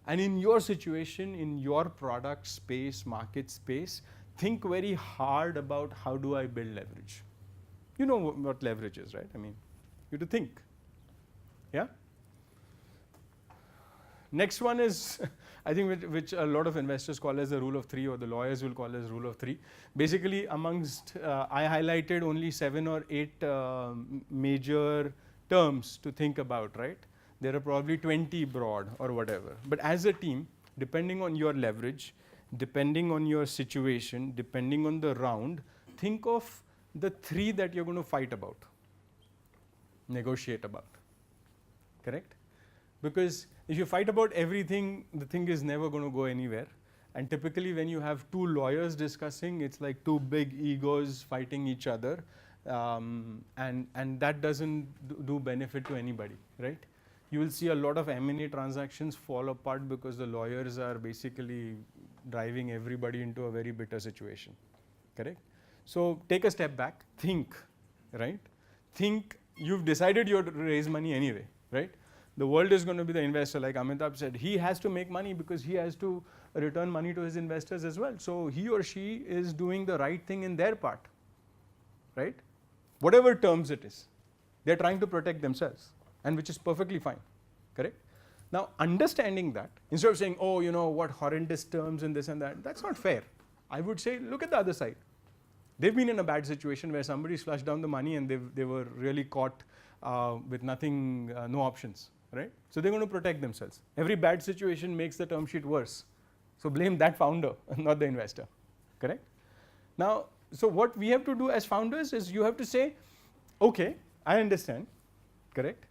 And in your situation, in your product space, market space, think very hard about how do I build leverage. You know what leverage is, right? I mean, you have to think, yeah? Next one is, I think, which a lot of investors call as the rule of three, or the lawyers will call as rule of three. Basically, amongst, I highlighted only 7 or 8 major terms to think about, right? There are probably 20 broad or whatever. But as a team, depending on your leverage, depending on your situation, depending on the round, think of the 3 that you're going to fight about, negotiate about, correct? Because if you fight about everything, the thing is never going to go anywhere. And typically when you have 2 lawyers discussing, it's like 2 big egos fighting each other. And that doesn't do benefit to anybody, right? You will see a lot of M&A transactions fall apart because the lawyers are basically driving everybody into a very bitter situation, correct? So take a step back, think, right? Think, you've decided you have to raise money anyway, right? The world is going to be the investor, like Amitabh said. He has to make money because he has to return money to his investors as well. So he or she is doing the right thing in their part, right? Whatever terms it is, they're trying to protect themselves, and which is perfectly fine, correct? Now, understanding that, instead of saying, oh, what horrendous terms and this and that, that's not fair. I would say, look at the other side. They've been in a bad situation where somebody's flushed down the money and they were really caught with nothing, no options, right? So they're going to protect themselves. Every bad situation makes the term sheet worse. So blame that founder, not the investor, correct? Now, so what we have to do as founders is you have to say, okay, I understand, correct?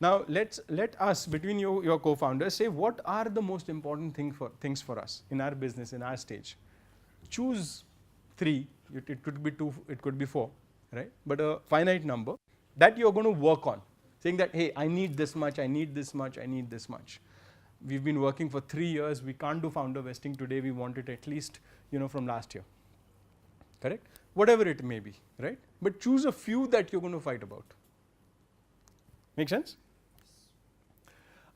Now let us, between your co-founders, say what are the most important things for us in our business, in our stage. Choose 3, it could be 2, it could be 4, right? But a finite number that you're going to work on, saying that, hey, I need this much, I need this much, I need this much. We've been working for 3 years, we can't do founder vesting today, we want it at least, from last year, correct? Whatever it may be, right? But choose a few that you're going to fight about. Make sense?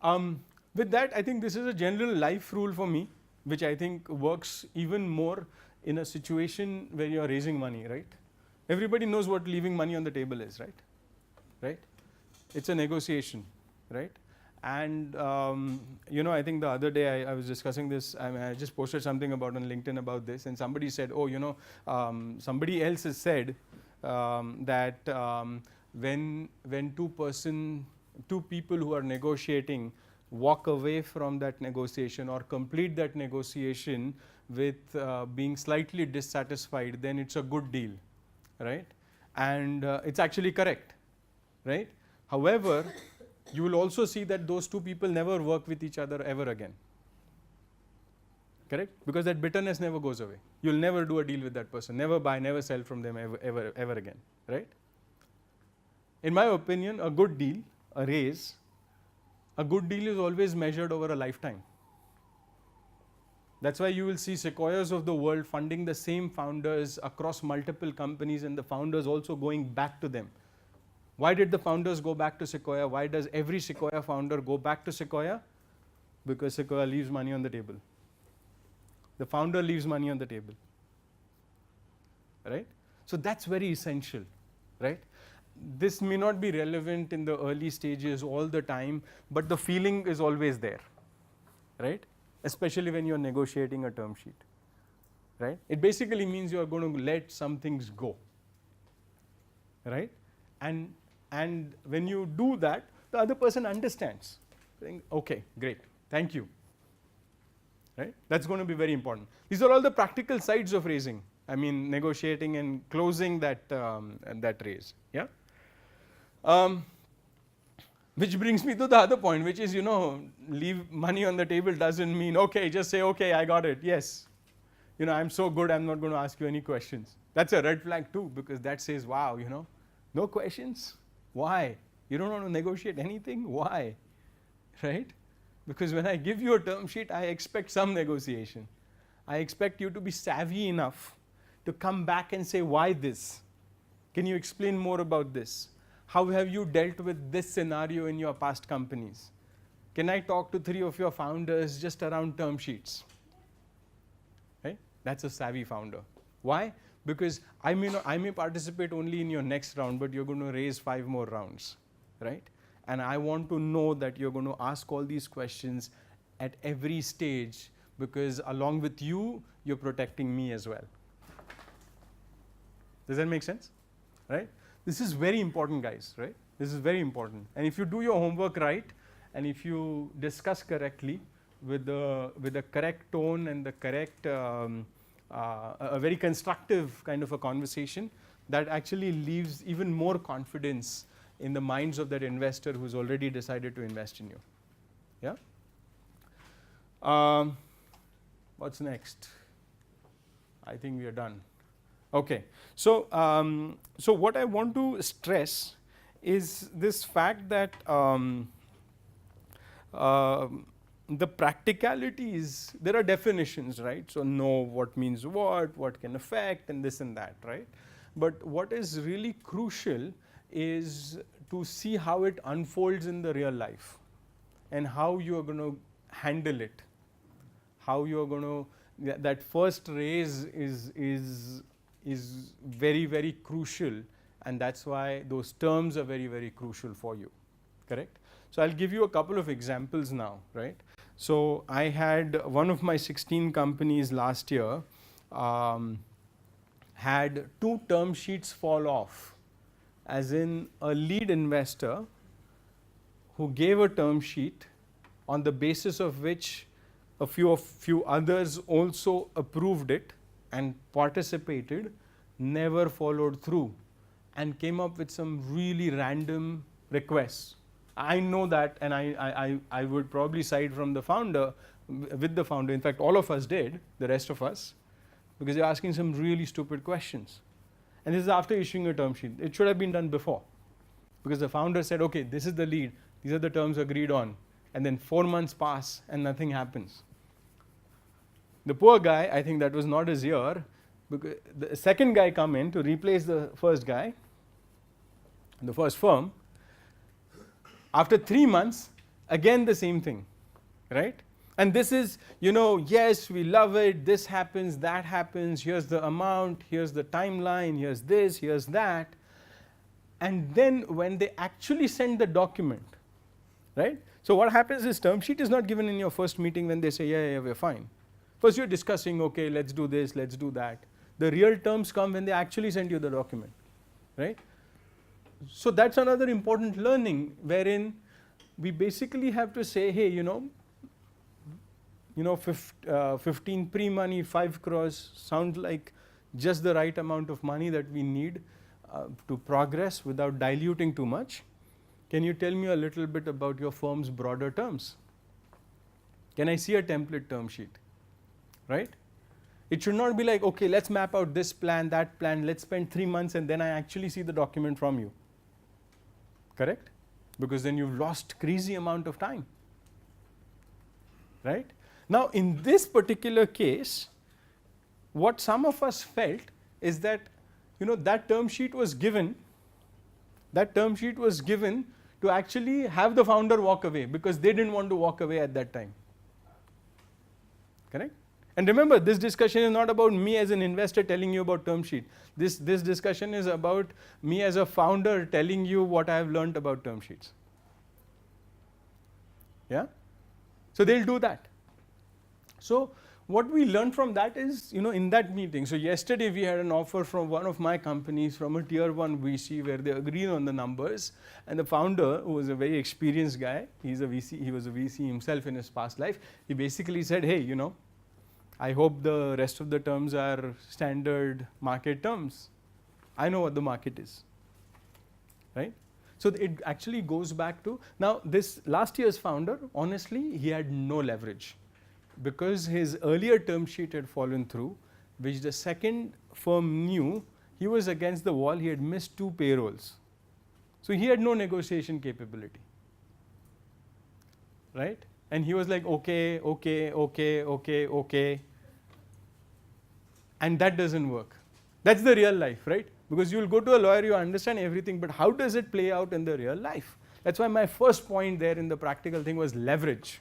With that, I think this is a general life rule for me, which I think works even more in a situation where you're raising money, right? Everybody knows what leaving money on the table is, right? Right? It's a negotiation, right? And I think the other day I was discussing this. I just posted something about on LinkedIn about this, and somebody said, oh, somebody else has said that when two people who are negotiating walk away from that negotiation or complete that negotiation with being slightly dissatisfied, then it's a good deal, right? And it's actually correct, right? However, you will also see that those 2 people never work with each other ever again, correct? Because that bitterness never goes away. You'll never do a deal with that person, never buy, never sell from them ever again, right? In my opinion, a good deal, a raise, a good deal is always measured over a lifetime. That's why you will see sequoias of the world funding the same founders across multiple companies, and the founders also going back to them. Why did the founders go back to Sequoia? Why does every Sequoia founder go back to Sequoia? Because Sequoia leaves money on the table. The founder leaves money on the table, right? So that's very essential, right? This may not be relevant in the early stages all the time, but the feeling is always there, right? Especially when you're negotiating a term sheet, right? It basically means you're going to let some things go, right? And when you do that, the other person understands, saying, okay, great, thank you, right? That's going to be very important. These are all the practical sides of raising. I mean, negotiating and closing that that raise, yeah? Which brings me to the other point, which is, leave money on the table doesn't mean, okay, just say, okay, I got it, yes. I'm so good, I'm not going to ask you any questions. That's a red flag too, because that says, wow, no questions? Why? You don't want to negotiate anything? Why? Right? Because when I give you a term sheet, I expect some negotiation. I expect you to be savvy enough to come back and say, why this? Can you explain more about this? How have you dealt with this scenario in your past companies? Can I talk to 3 of your founders just around term sheets? Right? That's a savvy founder. Why? Because I may participate only in your next round, but you're going to raise 5 more rounds, right? And I want to know that you're going to ask all these questions at every stage, because along with you, you're protecting me as well. Does that make sense? Right? This is very important, guys, right? This is very important. And if you do your homework right, and if you discuss correctly with the correct tone and the correct a very constructive kind of a conversation, that actually leaves even more confidence in the minds of that investor who's already decided to invest in you. Yeah? What's next? I think we are done. Okay. So, so what I want to stress is this fact that the practicalities, there are definitions, right? So know what means what can affect, and this and that, right? But what is really crucial is to see how it unfolds in the real life, and how you are going to handle it, how you are going to, that first raise is very, very crucial, and that's why those terms are very, very crucial for you, correct? So I'll give you a couple of examples now, right? So I had one of my 16 companies last year had 2 term sheets fall off, as in a lead investor who gave a term sheet on the basis of which a few others also approved it and participated, never followed through and came up with some really random requests. I know that, and I would probably side from the founder, with the founder. In fact, all of us did, the rest of us, because they're asking some really stupid questions. And this is after issuing a term sheet. It should have been done before, because the founder said, okay, this is the lead, these are the terms agreed on, and then 4 months pass and nothing happens. The poor guy, I think that was not his year, because the second guy come in to replace the first guy, the first firm. After 3 months, again the same thing, right? And this is, yes, we love it, this happens, that happens, here's the amount, here's the timeline, here's this, here's that. And then when they actually send the document, right? So what happens is term sheet is not given in your first meeting when they say, yeah, we're fine. First you're discussing, okay, let's do this, let's do that. The real terms come when they actually send you the document, right? So that's another important learning, wherein we basically have to say, hey, 15 pre-money, 5 crores sounds like just the right amount of money that we need to progress without diluting too much. Can you tell me a little bit about your firm's broader terms? Can I see a template term sheet? right? It should not be like, okay, let's map out this plan, that plan, let's spend 3 months and then I actually see the document from you. Correct? Because then you've lost crazy amount of time. Right? Now, in this particular case, what some of us felt is that, that term sheet was given to actually have the founder walk away because they didn't want to walk away at that time. Correct? And remember, this discussion is not about me as an investor telling you about term sheet. This discussion is about me as a founder telling you what I have learned about term sheets. Yeah? So they'll do that. So what we learned from that is, in that meeting, so yesterday we had an offer from one of my companies from a tier 1 VC where they agreed on the numbers, and the founder, who was a very experienced guy, he was a VC himself in his past life, he basically said, hey, I hope the rest of the terms are standard market terms. I know what the market is, right? So it actually goes back to, now this last year's founder, honestly, he had no leverage because his earlier term sheet had fallen through, which the second firm knew. He was against the wall, he had missed 2 payrolls. So he had no negotiation capability, right? And he was like, okay. And that doesn't work. That's the real life, right? Because you will go to a lawyer, you understand everything, but how does it play out in the real life? That's why my first point there in the practical thing was leverage.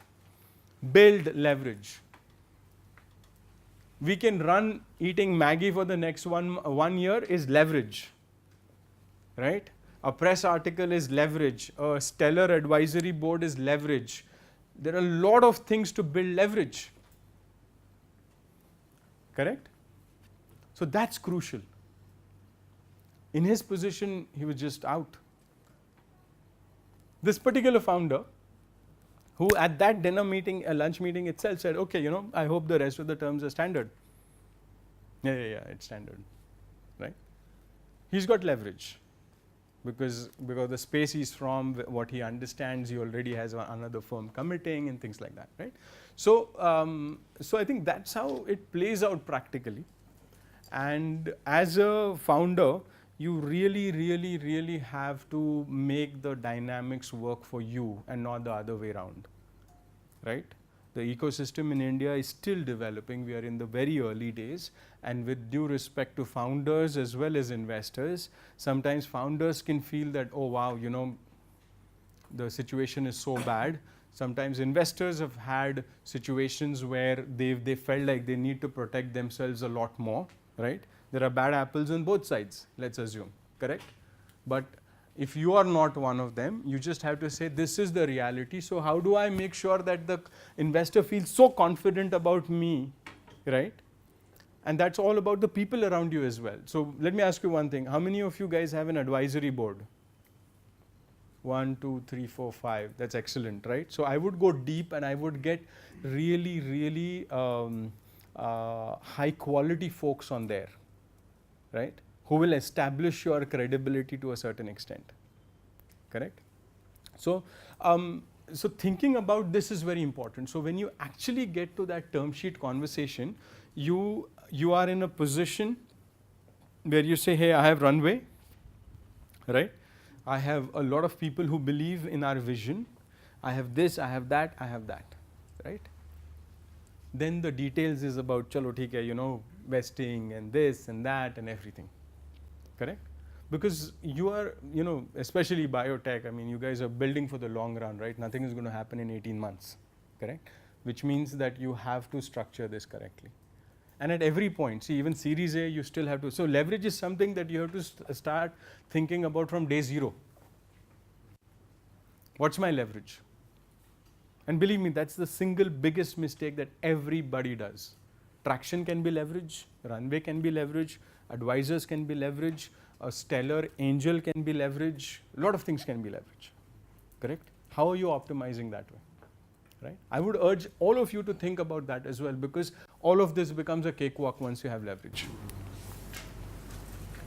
Build leverage. We can run eating Maggie for the next one year is leverage, right? A press article is leverage. A stellar advisory board is leverage. There are a lot of things to build leverage. Correct? So that's crucial. In his position, he was just out. This particular founder, who at that dinner meeting, a lunch meeting itself said, okay, I hope the rest of the terms are standard. Yeah, it's standard, right? He's got leverage because the space he's from, what he understands, he already has another firm committing and things like that, right? So, so I think that's how it plays out practically. And as a founder, you really have to make the dynamics work for you and not the other way around, right? The ecosystem in India is still developing. We are in the very early days, and with due respect to founders as well as investors, sometimes founders can feel that, oh wow, the situation is so bad. Sometimes investors have had situations where they felt like they need to protect themselves a lot more, right? There are bad apples on both sides, let's assume, correct? But if you are not one of them, you just have to say, this is the reality. So how do I make sure that the investor feels so confident about me, right? And that's all about the people around you as well. So let me ask you one thing. How many of you guys have an advisory board? 1, 2, 3, 4, 5. That's excellent, right? So I would go deep and I would get really high quality folks on there, right? Who will establish your credibility to a certain extent, correct? So, so thinking about this is very important. So when you actually get to that term sheet conversation, you are in a position where you say, hey, I have runway, right? I have a lot of people who believe in our vision. I have this, I have that, right? Then the details is about, chalo, theek hai, vesting and this and that and everything, correct? Because you are, especially biotech, I mean, you guys are building for the long run, right? Nothing is going to happen in 18 months, correct? Which means that you have to structure this correctly. And at every point, see, even Series A, you still have to, so leverage is something that you have to start thinking about from day 0. What's my leverage? And believe me, that's the single biggest mistake that everybody does. Traction can be leverage, runway can be leverage, advisors can be leverage, a stellar angel can be leverage, a lot of things can be leverage, correct? How are you optimizing that way, right? I would urge all of you to think about that as well, because all of this becomes a cakewalk once you have leverage.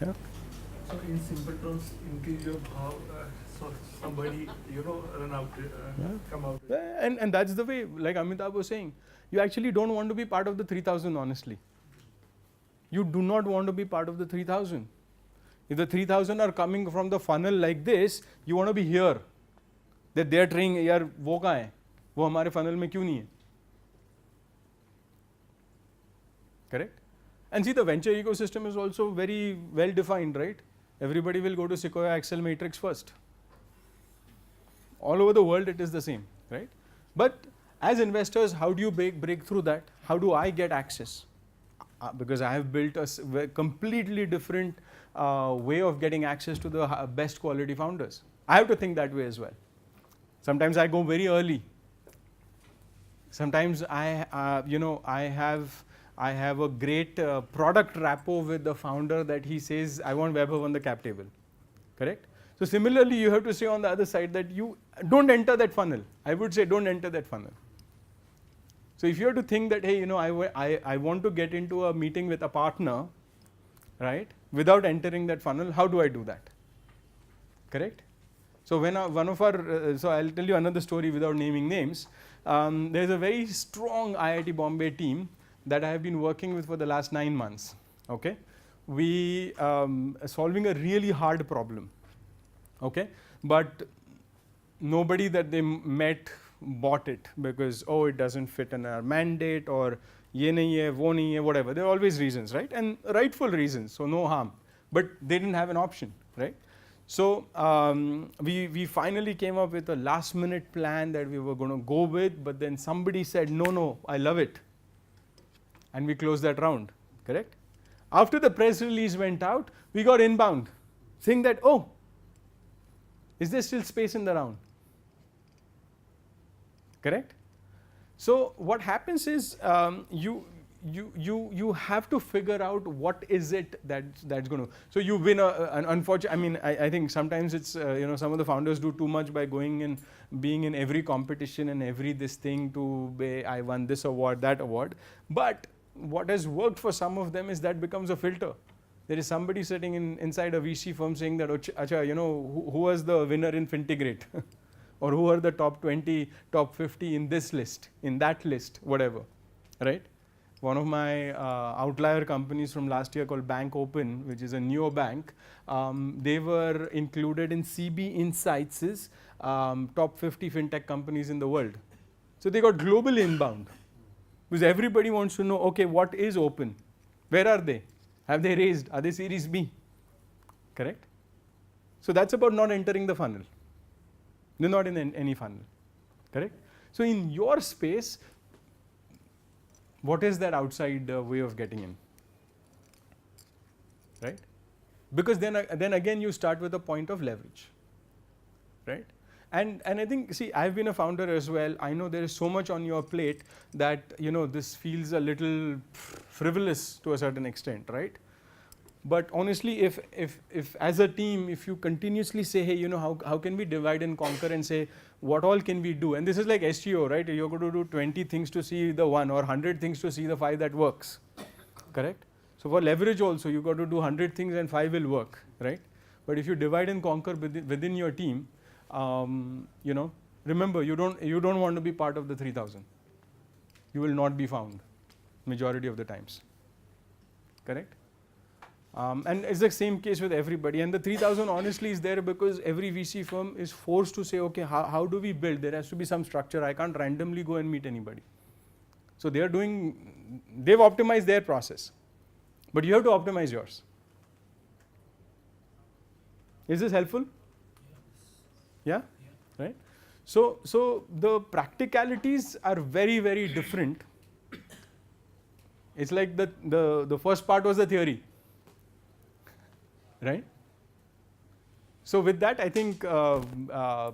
Yeah? So in simple terms, in case of how so somebody run out, come out. And that's the way, like Amitabh was saying, you actually don't want to be part of the 3,000 honestly. You do not want to be part of the 3,000. If the 3,000 are coming from the funnel like this, you want to be here. That they are trying, यार वो कहाँ है? वो हमारे funnel में क्यों नहीं है? Correct? And see, the venture ecosystem is also very well defined, right? Everybody will go to Sequoia Excel Matrix first. All over the world it is the same, right? But as investors, how do you break through that? How do I get access? Because I have built a completely different way of getting access to the best quality founders. I have to think that way as well. Sometimes I go very early. Sometimes I have a great product rapport with the founder that he says, I want Vaibhav on the cap table. Correct? So similarly, you have to say on the other side that you don't enter that funnel. I would say don't enter that funnel. So if you have to think that, hey, I want to get into a meeting with a partner, right, without entering that funnel, how do I do that? Correct? So when one of our, so I'll tell you another story without naming names. There's a very strong IIT Bombay team that I have been working with for the last 9 months. Okay, we solving a really hard problem. Okay, but nobody that they met bought it because it doesn't fit in our mandate or ye nahi hai, wo nahi hai, whatever. There are always reasons, right? And rightful reasons, so no harm. But they didn't have an option, right? So we finally came up with a last minute plan that we were going to go with, but then somebody said, no, I love it. And we closed that round, correct? After the press release went out, we got inbound saying that, is there still space in the round? Correct? So what happens is you have to figure out what is it that's going to. So you win an unfortunate. I mean, I think sometimes it's some of the founders do too much by going and being in every competition and every this thing to be, I won this award, that award. But what has worked for some of them is that becomes a filter. There is somebody sitting inside a VC firm saying that, acha, who was the winner in Fintegrate? Or who are the top 20, top 50 in this list, in that list, whatever, right? One of my outlier companies from last year called Bank Open, which is a neobank, they were included in CB Insights' top 50 fintech companies in the world. So they got global inbound because everybody wants to know, okay, what is open? Where are they? Have they raised? Are they Series B? Correct? So that's about not entering the funnel. They're not in any funnel. Correct? So in your space, what is that outside way of getting in? Right? Because then again you start with a point of leverage. Right? And I think, see, I've been a founder as well. I know there is so much on your plate that this feels a little frivolous to a certain extent, right? But honestly, if as a team, if you continuously say, hey, how can we divide and conquer and say, what all can we do? And this is like SEO, right? You're going to do 20 things to see the 1 or 100 things to see the 5 that works, correct? So for leverage also, you got to do 100 things and 5 will work, right? But if you divide and conquer within your team, remember, you don't want to be part of the 3,000. You will not be found majority of the times, correct? And it's the same case with everybody. And the 3,000 honestly is there because every VC firm is forced to say, okay, how do we build? There has to be some structure. I can't randomly go and meet anybody. So they've optimized their process. But you have to optimize yours. Is this helpful? Yeah? Right? So the practicalities are very, very different. It's like the first part was the theory. Right? So with that, I think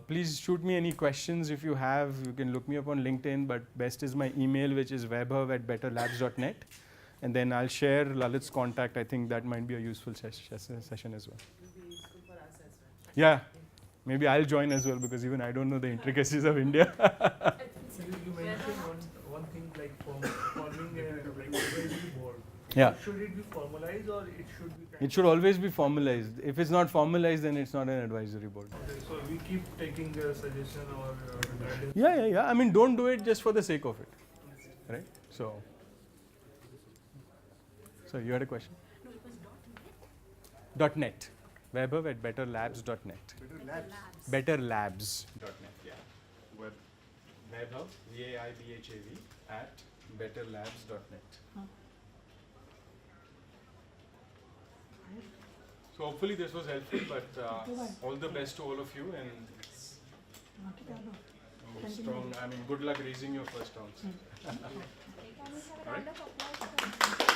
please shoot me any questions if you have. You can look me up on LinkedIn, but best is my email, which is vaibhav@betterlabs.net. And then I'll share Lalit's contact. I think that might be a useful session as well. It will be useful for us as well. Yeah, maybe I'll join as well because even I don't know the intricacies of India. So you mentioned one thing like forming a like advisory board. Yeah. Should it be formalized or it should be kind It should always be formalized. If it's not formalized, then it's not an advisory board. Okay, so we keep taking suggestion or guidance. Yeah. I mean, don't do it just for the sake of it, right? So you had a question? No, it was .net. Vaibhav at betterlabs.net. Better labs. Betterlabs.net. Yeah. Web. Vaibhav, Vaibhav at betterlabs.net. So hopefully this was helpful, but all the best to all of you and strong. I mean, good luck raising your first rounds. All right.